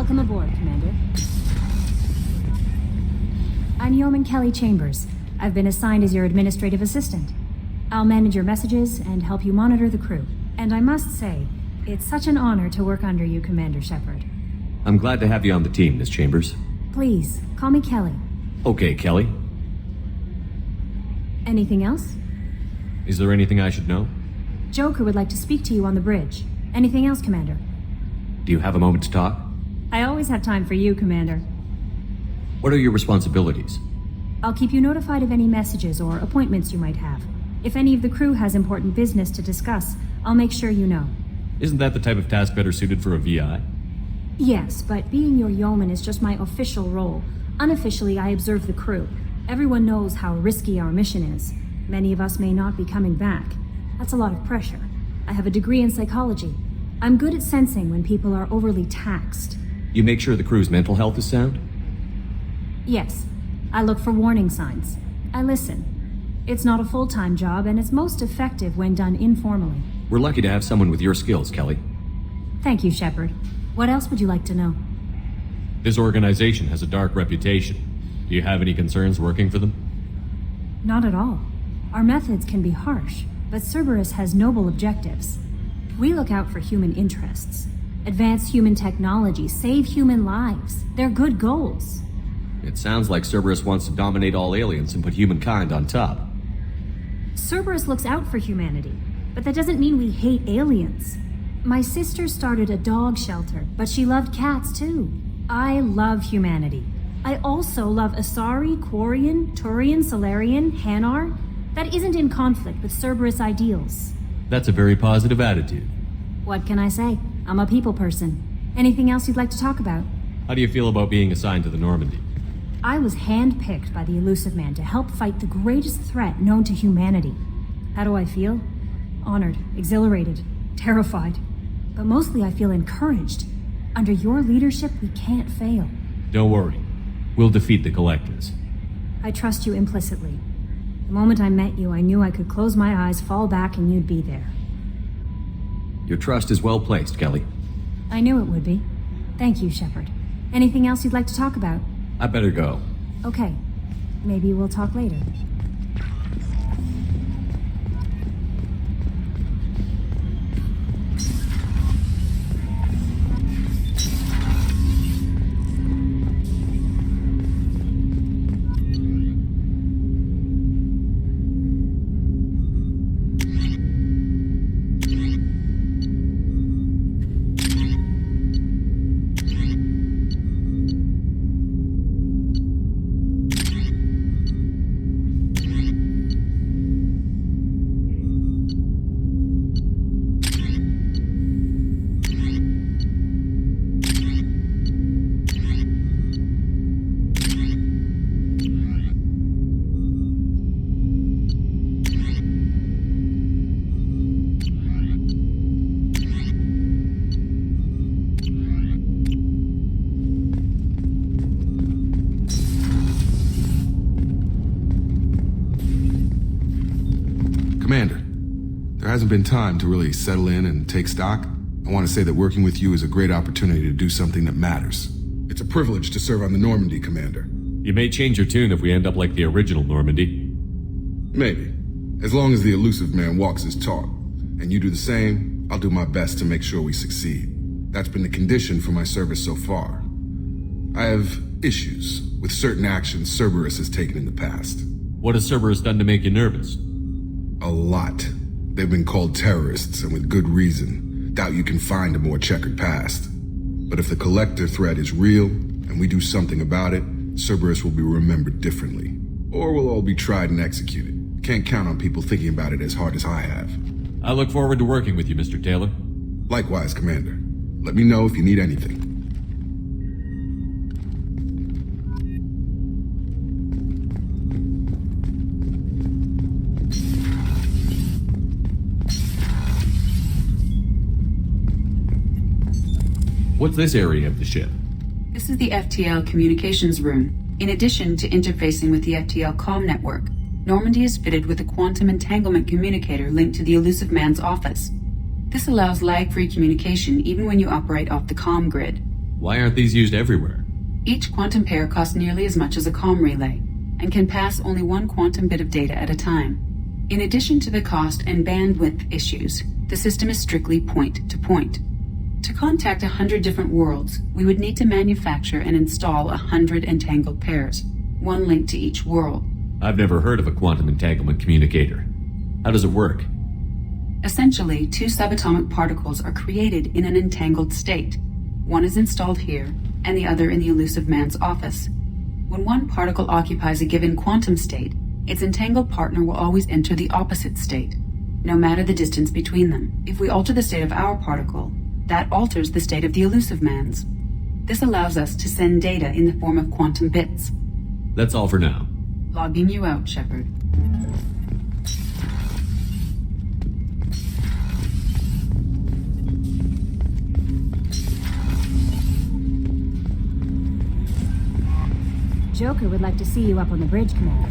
Welcome aboard, Commander. I'm Yeoman Kelly Chambers. I've been assigned as your administrative assistant. I'll manage your messages and help you monitor the crew. And I must say, it's such an honor to work under you, Commander Shepard. I'm glad to have you on the team, Miss Chambers. Please, call me Kelly. Okay, Kelly. Anything else? Is there anything I should know? Joker would like to speak to you on the bridge. Anything else, Commander? Do you have a moment to talk? I always have time for you, Commander. What are your responsibilities? I'll keep you notified of any messages or appointments you might have. If any of the crew has important business to discuss, I'll make sure you know. Isn't that the type of task better suited for a VI? Yes, but being your yeoman is just my official role. Unofficially, I observe the crew. Everyone knows how risky our mission is. Many of us may not be coming back. That's a lot of pressure. I have a degree in psychology. I'm good at sensing when people are overly taxed. You make sure the crew's mental health is sound? Yes. I look for warning signs. I listen. It's not a full-time job, and it's most effective when done informally. We're lucky to have someone with your skills, Kelly. Thank you, Shepard. What else would you like to know? This organization has a dark reputation. Do you have any concerns working for them? Not at all. Our methods can be harsh, but Cerberus has noble objectives. We look out for human interests. Advance human technology, save human lives. They're good goals. It sounds like Cerberus wants to dominate all aliens and put humankind on top. Cerberus looks out for humanity, but that doesn't mean we hate aliens. My sister started a dog shelter, but she loved cats too. I love humanity. I also love Asari, Quarian, Turian, Solarian, Hanar. That isn't in conflict with Cerberus ideals. That's a very positive attitude. What can I say? I'm a people person. Anything else you'd like to talk about? How do you feel about being assigned to the Normandy? I was handpicked by the Illusive Man to help fight the greatest threat known to humanity. How do I feel? Honored, exhilarated, terrified. But mostly I feel encouraged. Under your leadership, we can't fail. Don't worry. We'll defeat the Collectors. I trust you implicitly. The moment I met you, I knew I could close my eyes, fall back, and you'd be there. Your trust is well placed, Kelly. I knew it would be. Thank you, Shepard. Anything else you'd like to talk about? I better go. Okay. Maybe we'll talk later. Commander, there hasn't been time to really settle in and take stock. I want to say that working with you is a great opportunity to do something that matters. It's a privilege to serve on the Normandy, Commander. You may change your tune if we end up like the original Normandy. Maybe. As long as the Illusive Man walks his talk, and you do the same, I'll do my best to make sure we succeed. That's been the condition for my service so far. I have issues with certain actions Cerberus has taken in the past. What has Cerberus done to make you nervous? A lot. They've been called terrorists, and with good reason. Doubt you can find a more checkered past. But if the Collector threat is real, and we do something about it, Cerberus will be remembered differently. Or we'll all be tried and executed. Can't count on people thinking about it as hard as I have. I look forward to working with you, Mr. Taylor. Likewise, Commander. Let me know if you need anything. What's this area of the ship? This is the FTL communications room. In addition to interfacing with the FTL comm network, Normandy is fitted with a quantum entanglement communicator linked to the Illusive Man's office. This allows lag-free communication even when you operate off the comm grid. Why aren't these used everywhere? Each quantum pair costs nearly as much as a comm relay, and can pass only one quantum bit of data at a time. In addition to the cost and bandwidth issues, the system is strictly point-to-point. To contact 100 different worlds, we would need to manufacture and install 100 entangled pairs, one link to each world. I've never heard of a quantum entanglement communicator. How does it work? Essentially, two subatomic particles are created in an entangled state. One is installed here, and the other in the Elusive Man's office. When one particle occupies a given quantum state, its entangled partner will always enter the opposite state, no matter the distance between them. If we alter the state of our particle, that alters the state of the Elusive Man's. This allows us to send data in the form of quantum bits. That's all for now. Logging you out, Shepard. Joker would like to see you up on the bridge, Commander.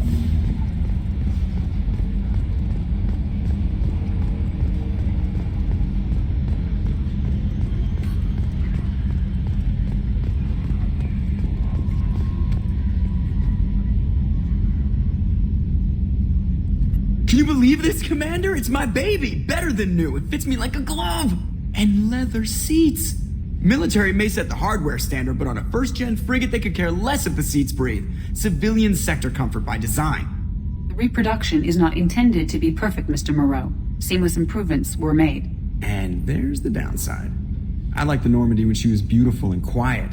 Can you believe this, Commander? It's my baby! Better than new. It fits me like a glove! And leather seats! Military may set the hardware standard, but on a first-gen frigate they could care less if the seats breathe. Civilian sector comfort by design. The reproduction is not intended to be perfect, Mr. Moreau. Seamless improvements were made. And there's the downside. I liked the Normandy when she was beautiful and quiet.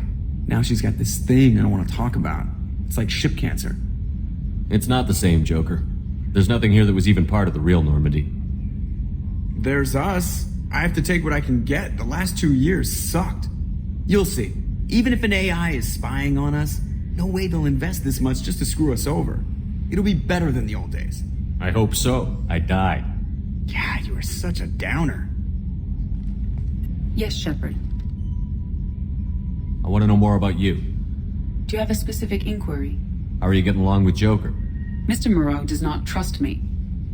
Now she's got this thing I don't want to talk about. It's like ship cancer. It's not the same, Joker. There's nothing here that was even part of the real Normandy. There's us. I have to take what I can get. The last 2 years sucked. You'll see. Even if an AI is spying on us, no way they'll invest this much just to screw us over. It'll be better than the old days. I hope so. I died. Yeah, you are such a downer. Yes, Shepard. I want to know more about you. Do you have a specific inquiry? How are you getting along with Joker? Mr. Moreau does not trust me.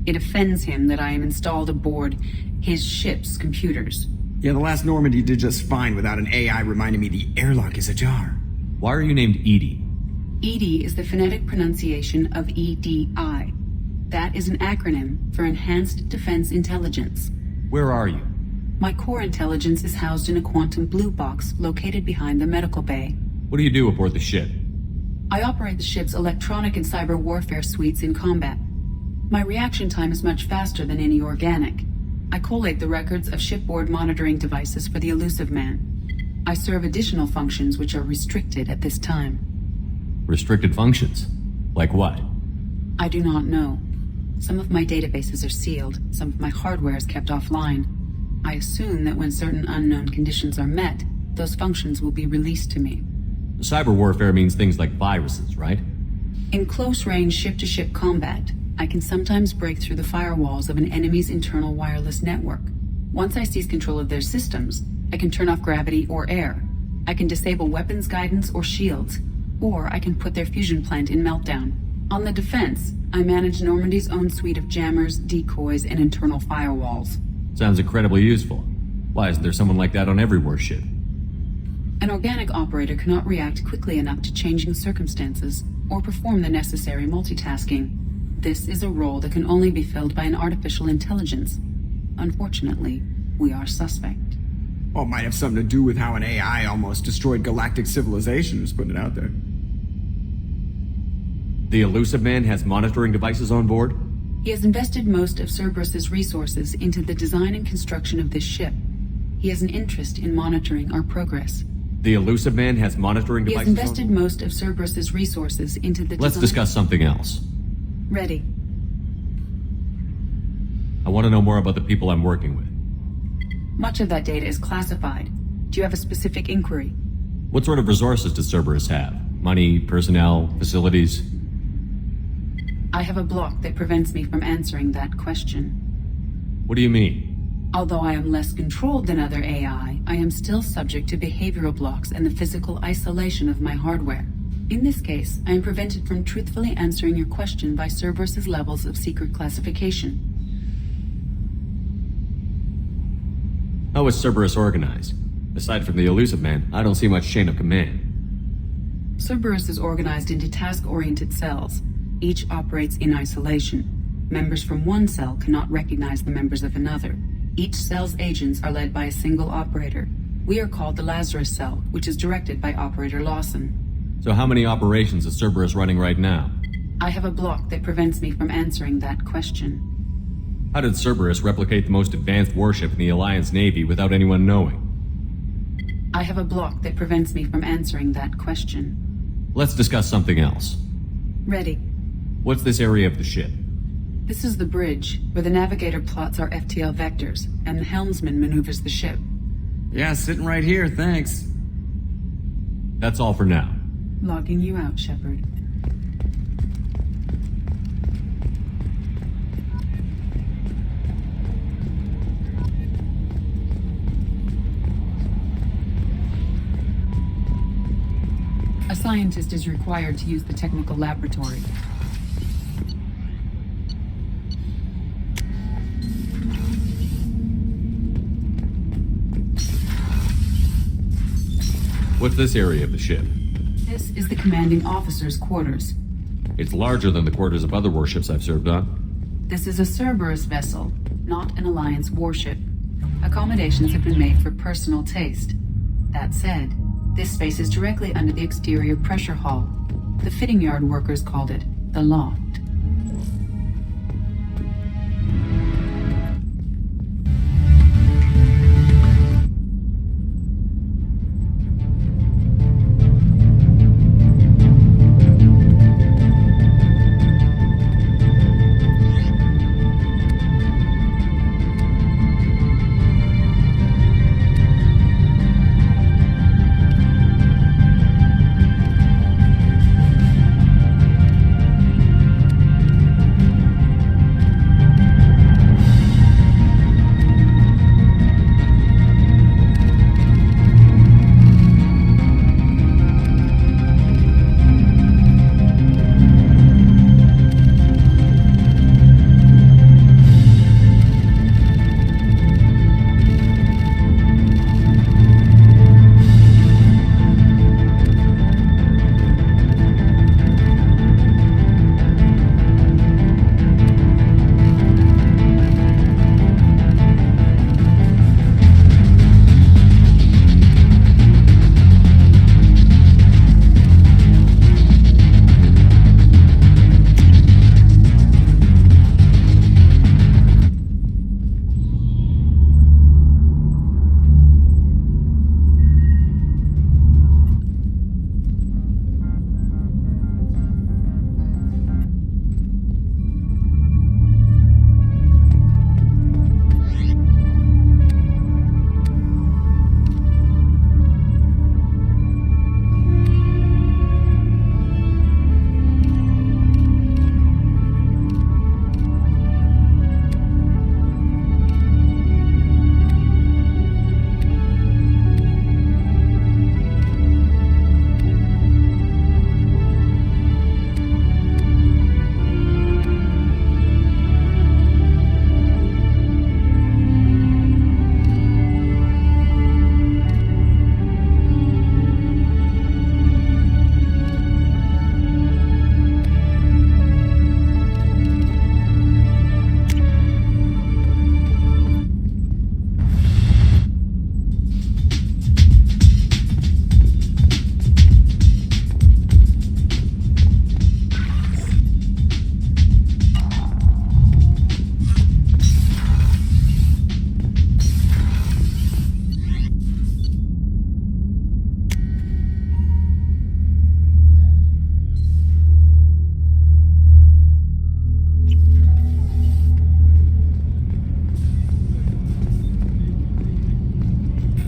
It offends him that I am installed aboard his ship's computers. Yeah, the last Normandy did just fine without an AI reminding me the airlock is ajar. Why are you named Edie? EDI is the phonetic pronunciation of EDI. That is an acronym for Enhanced Defense Intelligence. Where are you? My core intelligence is housed in a quantum blue box located behind the medical bay. What do you do aboard the ship? I operate the ship's electronic and cyber warfare suites in combat. My reaction time is much faster than any organic. I collate the records of shipboard monitoring devices for the Elusive Man. I serve additional functions which are restricted at this time. Restricted functions? Like what? I do not know. Some of my databases are sealed, some of my hardware is kept offline. I assume that when certain unknown conditions are met, those functions will be released to me. Cyber warfare means things like viruses, right? In close-range ship-to-ship combat, I can sometimes break through the firewalls of an enemy's internal wireless network. Once I seize control of their systems, I can turn off gravity or air. I can disable weapons guidance or shields, or I can put their fusion plant in meltdown. On the defense, I manage Normandy's own suite of jammers, decoys, and internal firewalls. Sounds incredibly useful. Why isn't there someone like that on every warship? An organic operator cannot react quickly enough to changing circumstances or perform the necessary multitasking. This is a role that can only be filled by an artificial intelligence. Unfortunately, we are suspect. Well, it might have something to do with how an AI almost destroyed galactic civilization, just putting it out there. The Elusive Man has monitoring devices on board? He has invested most of Cerberus's resources into the design and construction of this ship. He has an interest in monitoring our progress. The Elusive Man has monitoring He has devices invested most of Cerberus's resources into the Let's design... discuss something else. Ready. I want to know more about the people I'm working with. Much of that data is classified. Do you have a specific inquiry? What sort of resources does Cerberus have? Money, personnel, facilities? I have a block that prevents me from answering that question. What do you mean? Although I am less controlled than other AI, I am still subject to behavioral blocks and the physical isolation of my hardware. In this case, I am prevented from truthfully answering your question by Cerberus's levels of secret classification. How is Cerberus organized? Aside from the Elusive Man, I don't see much chain of command. Cerberus is organized into task-oriented cells. Each operates in isolation. Members from one cell cannot recognize the members of another. Each cell's agents are led by a single operator. We are called the Lazarus Cell, which is directed by Operator Lawson. So how many operations is Cerberus running right now? I have a block that prevents me from answering that question. How did Cerberus replicate the most advanced warship in the Alliance Navy without anyone knowing? I have a block that prevents me from answering that question. Let's discuss something else. Ready. What's this area of the ship? This is the bridge, where the navigator plots our FTL vectors, and the helmsman maneuvers the ship. Yeah, sitting right here, thanks. That's all for now. Logging you out, Shepard. A scientist is required to use the technical laboratory. What's this area of the ship? This is the commanding officer's quarters. It's larger than the quarters of other warships I've served on. This is a Cerberus vessel, not an Alliance warship. Accommodations have been made for personal taste. That said, this space is directly under the exterior pressure hull. The fitting yard workers called it the loft.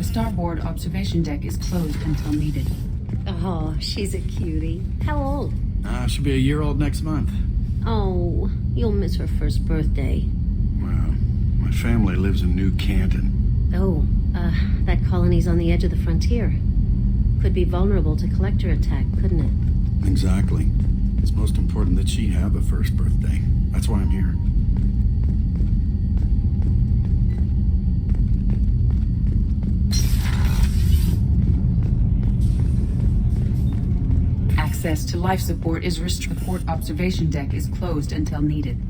Starboard observation deck is closed until needed. Oh, she's a cutie. How old? She'll be a year old next month. Oh, you'll miss her first birthday. Well, my family lives in New Canton. Oh, that colony's on the edge of the frontier. Could be vulnerable to collector attack, couldn't it? Exactly. It's most important that she have a first birthday. That's why I'm here. Access to life support is restricted. The port observation deck is closed until needed.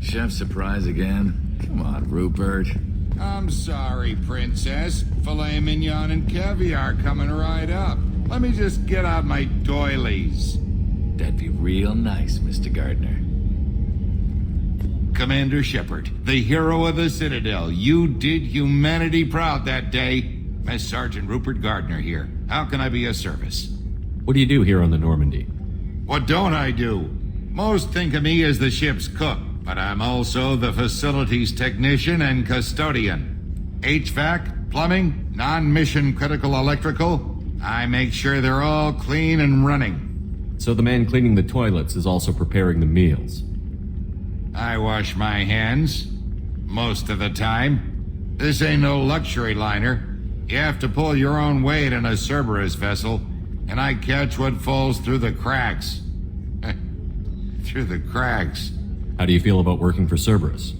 Chef surprise again? Come on, Rupert. I'm sorry, Princess. Filet mignon and caviar coming right up. Let me just get out my doilies. That'd be real nice, Mr. Gardner. Commander Shepard, the hero of the Citadel. You did humanity proud that day. Master Sergeant Rupert Gardner here. How can I be of service? What do you do here on the Normandy? What don't I do? Most think of me as the ship's cook, but I'm also the facilities technician and custodian. HVAC, plumbing, non-mission critical electrical. I make sure they're all clean and running. So the man cleaning the toilets is also preparing the meals. I wash my hands. Most of the time. This ain't no luxury liner. You have to pull your own weight in a Cerberus vessel, and I catch what falls through the cracks. Through the cracks. How do you feel about working for Cerberus?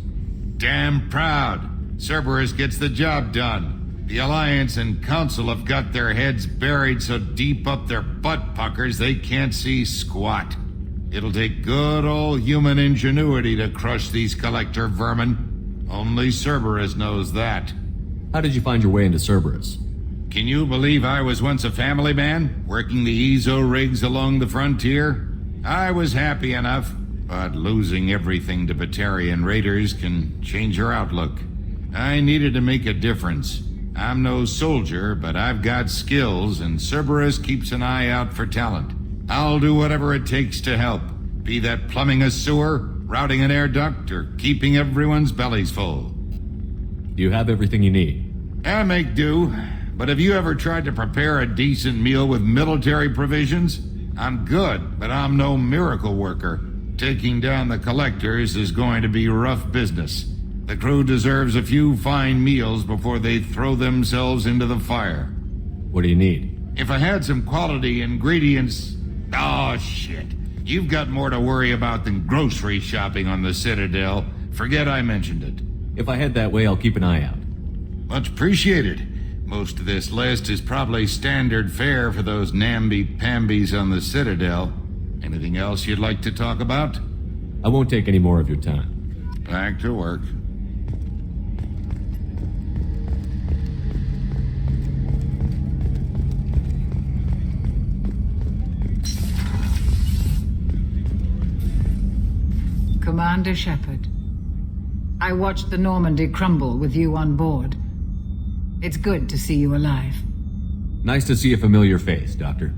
Damn proud. Cerberus gets the job done. The Alliance and Council have got their heads buried so deep up their butt puckers they can't see squat. It'll take good old human ingenuity to crush these collector vermin. Only Cerberus knows that. How did you find your way into Cerberus? Can you believe I was once a family man, working the EZO rigs along the frontier? I was happy enough, but losing everything to Batarian raiders can change your outlook. I needed to make a difference. I'm no soldier, but I've got skills, and Cerberus keeps an eye out for talent. I'll do whatever it takes to help, be that plumbing a sewer, routing an air duct, or keeping everyone's bellies full. Do you have everything you need? I make do, but have you ever tried to prepare a decent meal with military provisions? I'm good, but I'm no miracle worker. Taking down the collectors is going to be rough business. The crew deserves a few fine meals before they throw themselves into the fire. What do you need? If I had some quality ingredients... Oh, shit. You've got more to worry about than grocery shopping on the Citadel. Forget I mentioned it. If I head that way, I'll keep an eye out. Much appreciated. Most of this list is probably standard fare for those namby-pambies on the Citadel. Anything else you'd like to talk about? I won't take any more of your time. Back to work. Commander Shepard, I watched the Normandy crumble with you on board. It's good to see you alive. Nice to see a familiar face, Doctor.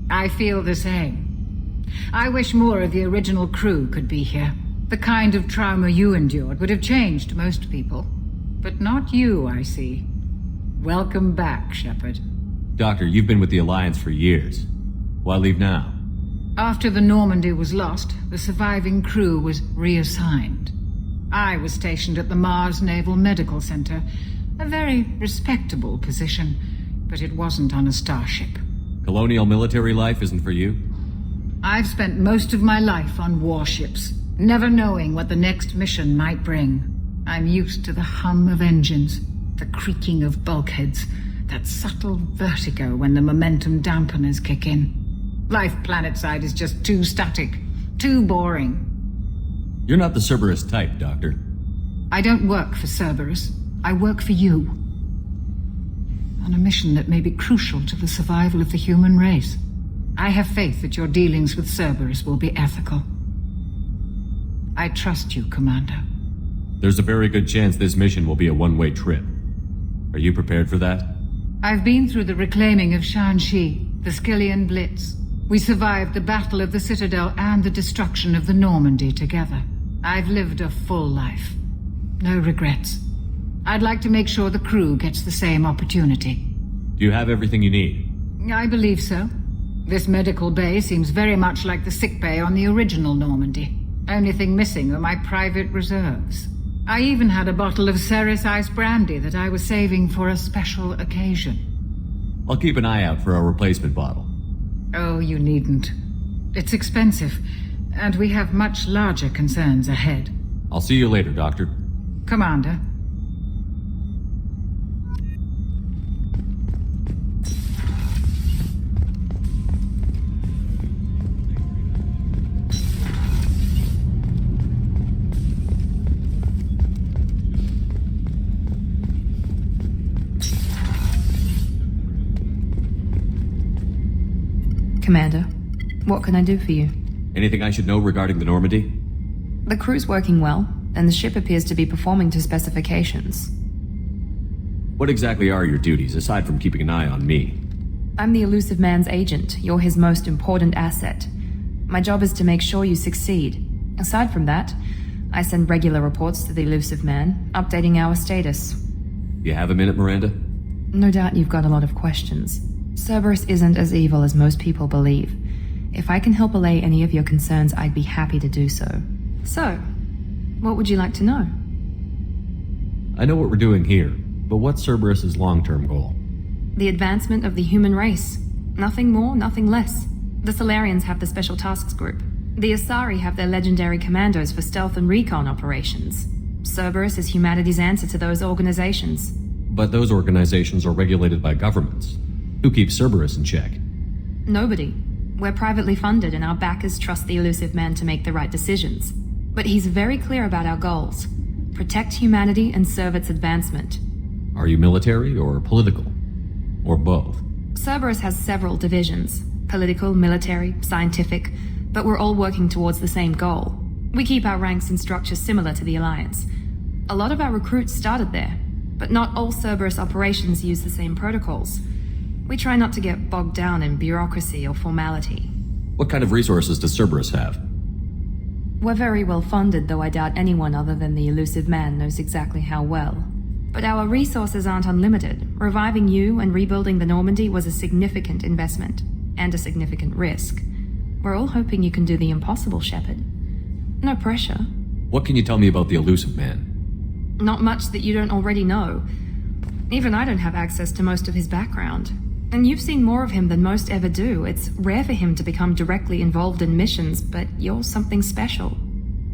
I feel the same. I wish more of the original crew could be here. The kind of trauma you endured would have changed most people. But not you, I see. Welcome back, Shepard. Doctor, you've been with the Alliance for years. Why leave now? After the Normandy was lost, the surviving crew was reassigned. I was stationed at the Mars Naval Medical Center, a very respectable position, but it wasn't on a starship. Colonial military life isn't for you? I've spent most of my life on warships, never knowing what the next mission might bring. I'm used to the hum of engines, the creaking of bulkheads, that subtle vertigo when the momentum dampeners kick in. Life planetside is just too static, too boring. You're not the Cerberus type, Doctor. I don't work for Cerberus. I work for you. On a mission that may be crucial to the survival of the human race. I have faith that your dealings with Cerberus will be ethical. I trust you, Commander. There's a very good chance this mission will be a one-way trip. Are you prepared for that? I've been through the reclaiming of Shanxi, the Skyllian Blitz. We survived the Battle of the Citadel and the destruction of the Normandy together. I've lived a full life. No regrets. I'd like to make sure the crew gets the same opportunity. Do you have everything you need? I believe so. This medical bay seems very much like the sick bay on the original Normandy. Only thing missing are my private reserves. I even had a bottle of Ceres Ice brandy that I was saving for a special occasion. I'll keep an eye out for a replacement bottle. Oh, you needn't. It's expensive, and we have much larger concerns ahead. I'll see you later, Doctor. Commander. Commander, what can I do for you? Anything I should know regarding the Normandy? The crew's working well, and the ship appears to be performing to specifications. What exactly are your duties, aside from keeping an eye on me? I'm the Elusive Man's agent. You're his most important asset. My job is to make sure you succeed. Aside from that, I send regular reports to the Elusive Man, updating our status. You have a minute, Miranda? No doubt you've got a lot of questions. Cerberus isn't as evil as most people believe. If I can help allay any of your concerns, I'd be happy to do so. So, what would you like to know? I know what we're doing here, but what's Cerberus's long-term goal? The advancement of the human race. Nothing more, nothing less. The Solarians have the Special Tasks Group. The Asari have their legendary commandos for stealth and recon operations. Cerberus is humanity's answer to those organizations. But those organizations are regulated by governments. Who keeps Cerberus in check? Nobody. We're privately funded and our backers trust the Elusive Man to make the right decisions. But he's very clear about our goals. Protect humanity and serve its advancement. Are you military or political? Or both? Cerberus has several divisions. Political, military, scientific, but we're all working towards the same goal. We keep our ranks and structures similar to the Alliance. A lot of our recruits started there, but not all Cerberus operations use the same protocols. We try not to get bogged down in bureaucracy or formality. What kind of resources does Cerberus have? We're very well funded, though I doubt anyone other than the Elusive Man knows exactly how well. But our resources aren't unlimited. Reviving you and rebuilding the Normandy was a significant investment, and a significant risk. We're all hoping you can do the impossible, Shepard. No pressure. What can you tell me about the Elusive Man? Not much that you don't already know. Even I don't have access to most of his background. And you've seen more of him than most ever do. It's rare for him to become directly involved in missions, but you're something special.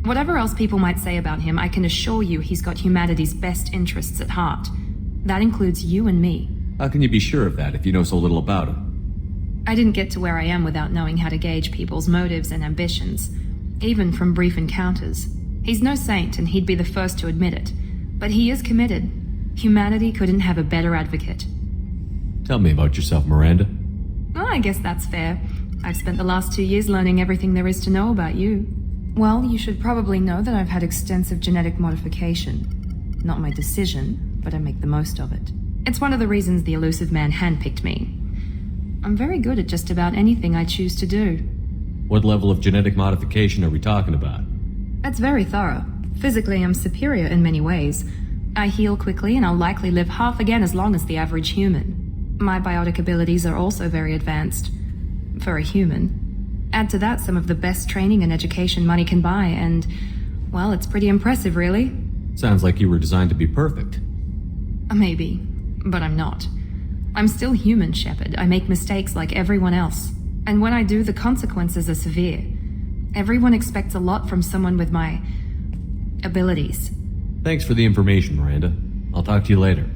Whatever else people might say about him, I can assure you he's got humanity's best interests at heart. That includes you and me. How can you be sure of that if you know so little about him? I didn't get to where I am without knowing how to gauge people's motives and ambitions, even from brief encounters. He's no saint, and he'd be the first to admit it. But he is committed. Humanity couldn't have a better advocate. Tell me about yourself, Miranda. Oh, I guess that's fair. I've spent the last 2 years learning everything there is to know about you. Well, you should probably know that I've had extensive genetic modification. Not my decision, but I make the most of it. It's one of the reasons the Elusive Man handpicked me. I'm very good at just about anything I choose to do. What level of genetic modification are we talking about? That's very thorough. Physically, I'm superior in many ways. I heal quickly, and I'll likely live half again as long as the average human. My biotic abilities are also very advanced. For a human. Add to that some of the best training and education money can buy, and, well, it's pretty impressive, really. Sounds like you were designed to be perfect. Maybe, but I'm not. I'm still human, Shepard. I make mistakes like everyone else. And when I do, the consequences are severe. Everyone expects a lot from someone with my abilities. Thanks for the information, Miranda. I'll talk to you later.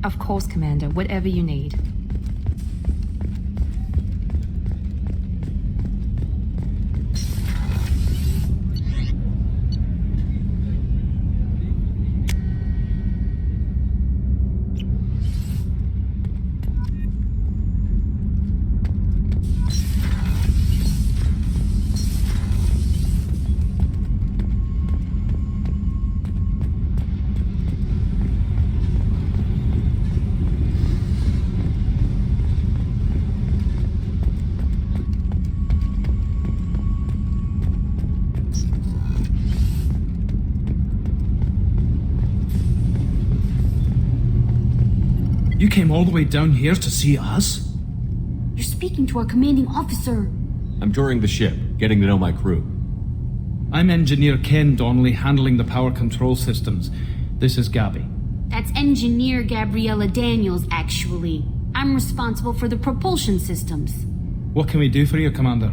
Of course, Commander. Whatever you need. You came all the way down here to see us? You're speaking to our commanding officer. I'm touring the ship, getting to know my crew. I'm Engineer Ken Donnelly, handling the power control systems. This is Gabby. That's Engineer Gabriella Daniels, actually. I'm responsible for the propulsion systems. What can we do for you, Commander?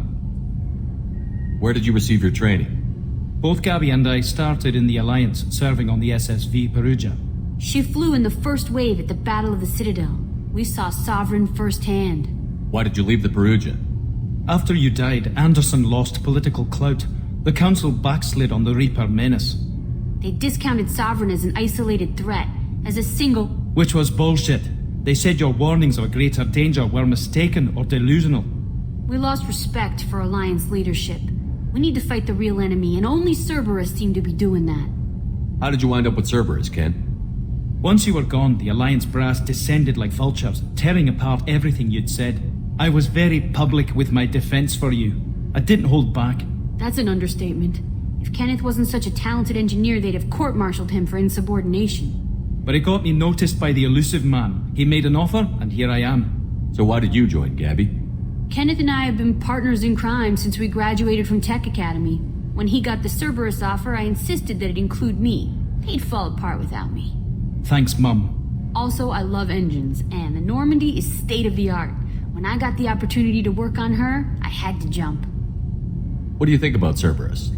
Where did you receive your training? Both Gabby and I started in the Alliance, serving on the SSV Perugia. She flew in the first wave at the Battle of the Citadel. We saw Sovereign firsthand. Why did you leave the Perugia? After you died, Anderson lost political clout. The Council backslid on the Reaper menace. They discounted Sovereign as an isolated threat, as a single... Which was bullshit. They said your warnings of a greater danger were mistaken or delusional. We lost respect for Alliance leadership. We need to fight the real enemy, and only Cerberus seem to be doing that. How did you wind up with Cerberus, Ken? Once you were gone, the Alliance brass descended like vultures, tearing apart everything you'd said. I was very public with my defense for you. I didn't hold back. That's an understatement. If Kenneth wasn't such a talented engineer, they'd have court-martialed him for insubordination. But it got me noticed by the elusive man. He made an offer, and here I am. So why did you join, Gabby? Kenneth and I have been partners in crime since we graduated from Tech Academy. When he got the Cerberus offer, I insisted that it include me. He'd fall apart without me. Thanks, Mum. Also, I love engines, and the Normandy is state-of-the-art. When I got the opportunity to work on her, I had to jump. What do you think about Cerberus?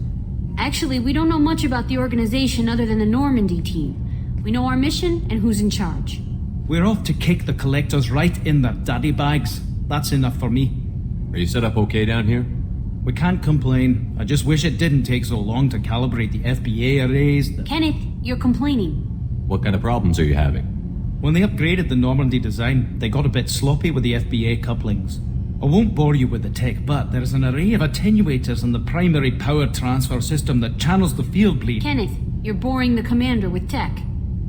Actually, we don't know much about the organization other than the Normandy team. We know our mission and who's in charge. We're off to kick the Collectors right in their daddy bags. That's enough for me. Are you set up okay down here? We can't complain. I just wish it didn't take so long to calibrate the FBA arrays. Kenneth, you're complaining. What kind of problems are you having? When they upgraded the Normandy design, they got a bit sloppy with the FBA couplings. I won't bore you with the tech, but there's an array of attenuators in the primary power transfer system that channels the field bleed. Kenneth, you're boring the commander with tech.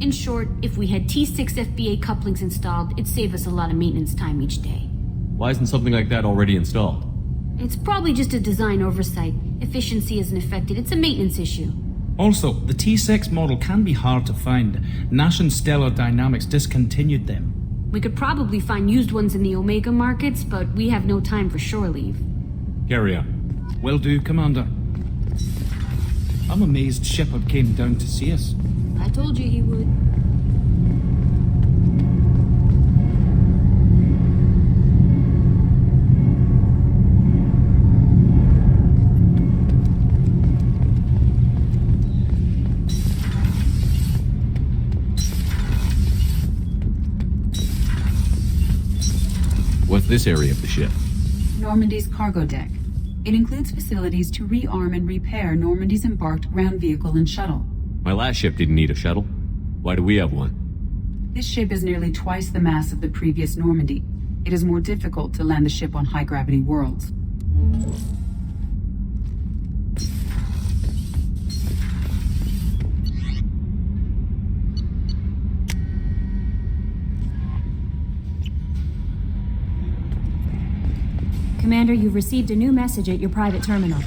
In short, if we had T6 FBA couplings installed, it'd save us a lot of maintenance time each day. Why isn't something like that already installed? It's probably just a design oversight. Efficiency isn't affected. It's a maintenance issue. Also, the T6 model can be hard to find. Nash and Stellar Dynamics discontinued them. We could probably find used ones in the Omega markets, but we have no time for shore leave. Carry on. Will do, Commander. I'm amazed Shepard came down to see us. I told you he would. What's this area of the ship? Normandy's cargo deck. It includes facilities to rearm and repair Normandy's embarked ground vehicle and shuttle. My last ship didn't need a shuttle. Why do we have one? This ship is nearly twice the mass of the previous Normandy. It is more difficult to land the ship on high-gravity worlds. Commander, you've received a new message at your private terminal.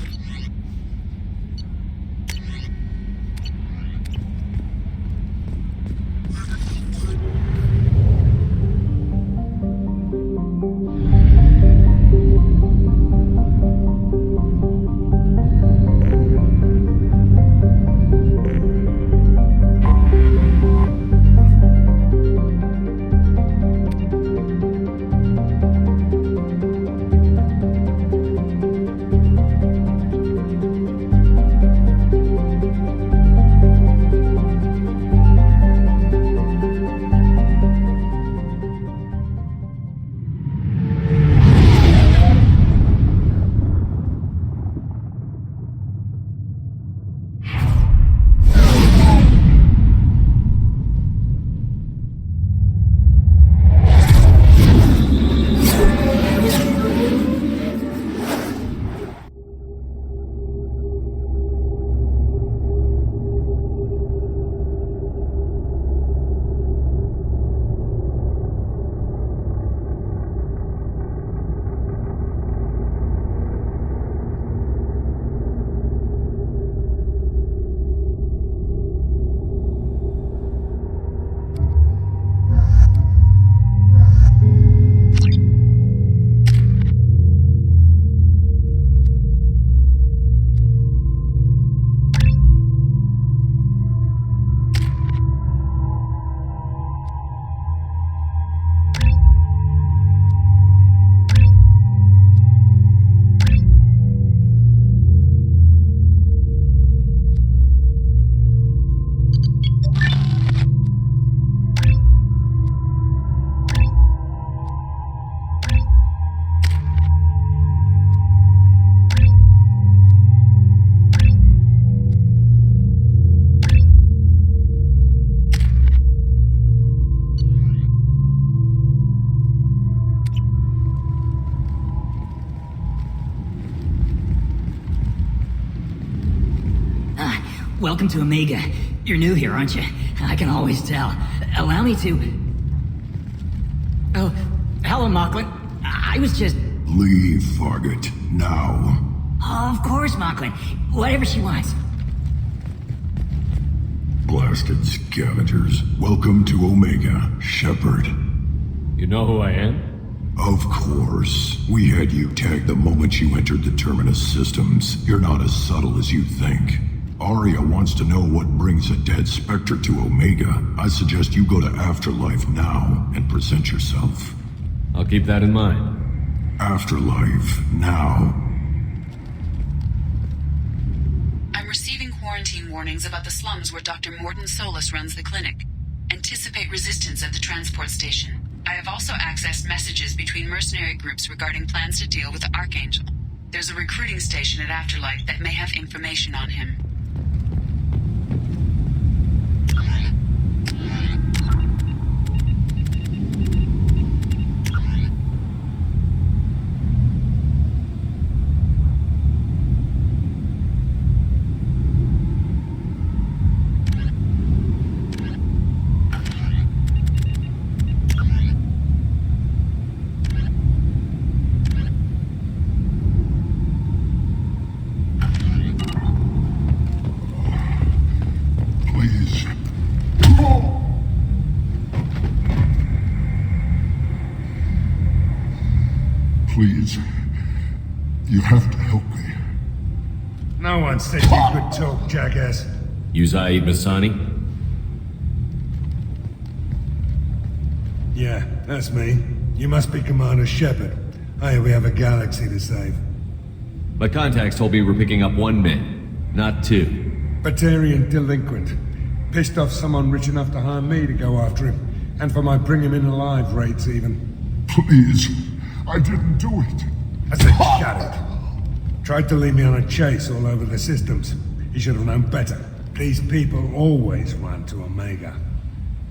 Welcome to Omega. You're new here, aren't you? I can always tell. Allow me to... Oh, hello, Mocklin. I was just... Leave, Fargate. Now. Of course, Mocklin. Whatever she wants. Blasted scavengers. Welcome to Omega, Shepard. You know who I am? Of course. We had you tagged the moment you entered the Terminus systems. You're not as subtle as you think. Aria wants to know what brings a dead Spectre to Omega. I suggest you go to Afterlife now and present yourself. I'll keep that in mind. Afterlife, now. I'm receiving quarantine warnings about the slums where Dr. Mordin Solus runs the clinic. Anticipate resistance at the transport station. I have also accessed messages between mercenary groups regarding plans to deal with the Archangel. There's a recruiting station at Afterlife that may have information on him. Please. You have to help me. No one said you could talk, jackass. You Zaid Masani? Yeah, that's me. You must be Commander Shepard. Hey, we have a galaxy to save. My contacts told me we're picking up 1 man, not 2. Batarian delinquent. Pissed off someone rich enough to hire me to go after him. And for my bring him in alive rates even. Please. I didn't do it. I said shut it. Tried to lead me on a chase all over the systems. He should have known better. These people always run to Omega.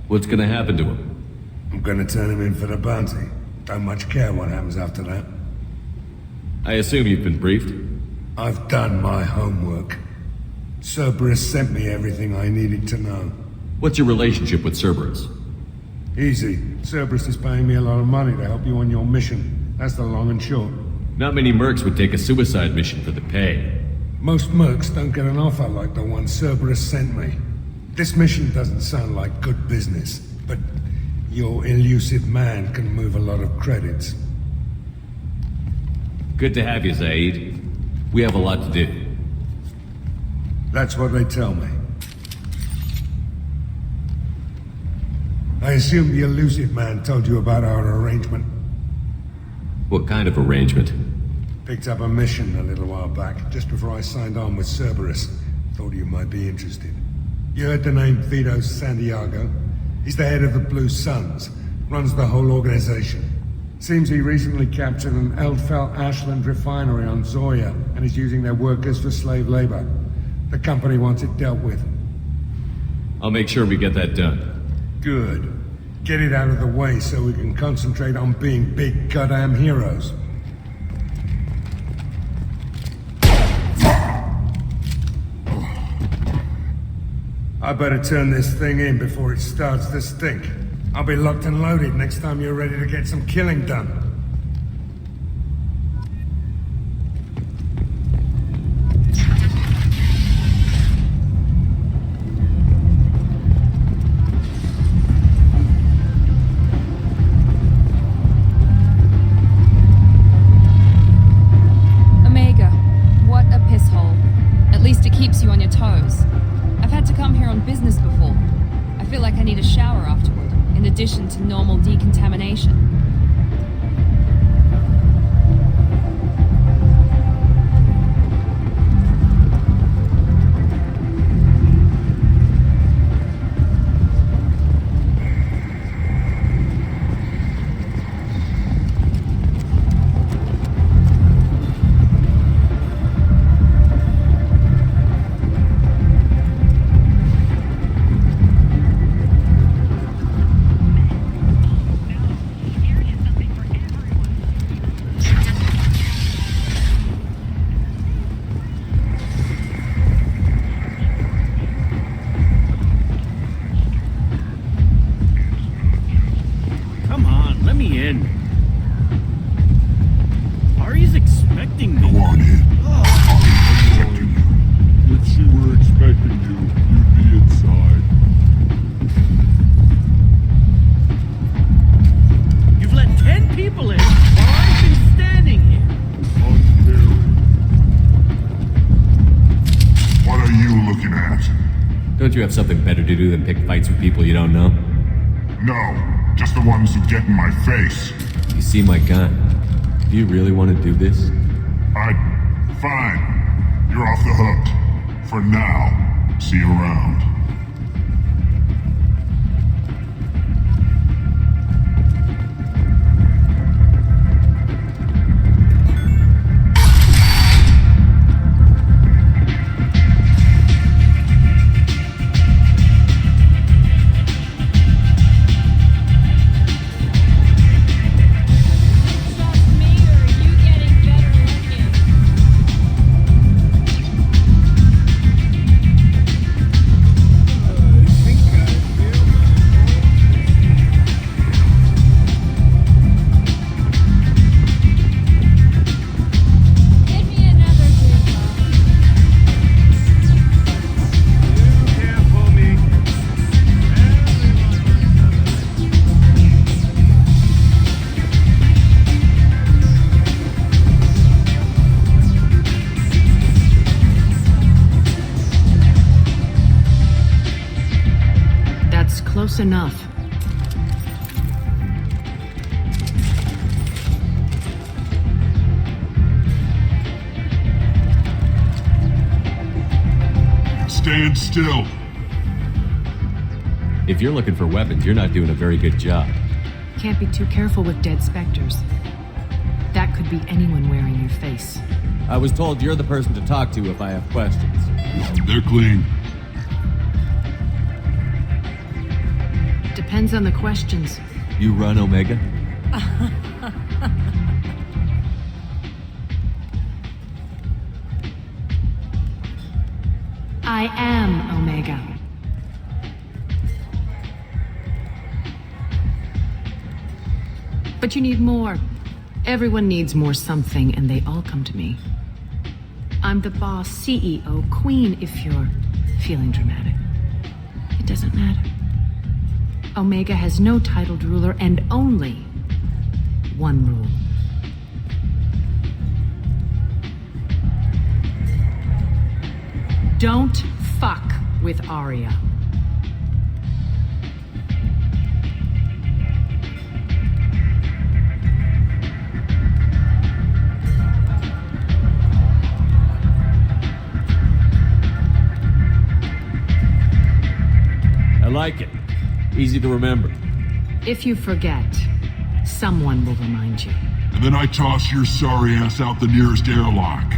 What's gonna happen to him? I'm gonna turn him in for the bounty. Don't much care what happens after that. I assume you've been briefed? I've done my homework. Cerberus sent me everything I needed to know. What's your relationship with Cerberus? Easy. Cerberus is paying me a lot of money to help you on your mission. That's the long and short. Not many mercs would take a suicide mission for the pay. Most mercs don't get an offer like the one Cerberus sent me. This mission doesn't sound like good business, but your elusive man can move a lot of credits. Good to have you, Zaid. We have a lot to do. That's what they tell me. I assume the elusive man told you about our arrangement. What kind of arrangement? Picked up a mission a little while back, just before I signed on with Cerberus. Thought you might be interested. You heard the name Vito Santiago? He's the head of the Blue Suns, runs the whole organization. Seems he recently captured an Eldfell Ashland refinery on Zoya and is using their workers for slave labor. The company wants it dealt with. I'll make sure we get that done. Good. Get it out of the way so we can concentrate on being big goddamn heroes. I better turn this thing in before it starts to stink. I'll be locked and loaded next time you're ready to get some killing done. Omega, what a piss hole. At least it keeps you on your toes. I've had to come here on business before. I feel like I need a shower afterward, in addition to normal decontamination. can't. Don't you have something better to do than pick fights with people you don't know? No, just the ones who get in my face. You see my gun. Do you really want to do this? Fine. You're off the hook. For now. See you around. Close enough. Stand still. If you're looking for weapons, you're not doing a very good job. Can't be too careful with dead specters. That could be anyone wearing your face. I was told you're the person to talk to if I have questions. They're clean. Depends on the questions. You run Omega? I am Omega. But you need more. Everyone needs more something, and they all come to me. I'm the boss, CEO, queen, if you're feeling dramatic. It doesn't matter. Omega has no titled ruler and only one rule. Don't fuck with Aria. I like it. Easy to remember. If you forget, someone will remind you. And then I toss your sorry ass out the nearest airlock.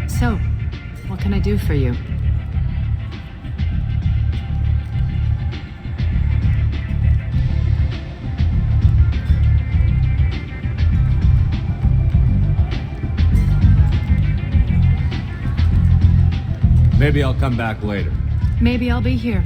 So, what can I do for you? Maybe I'll come back later. Maybe I'll be here.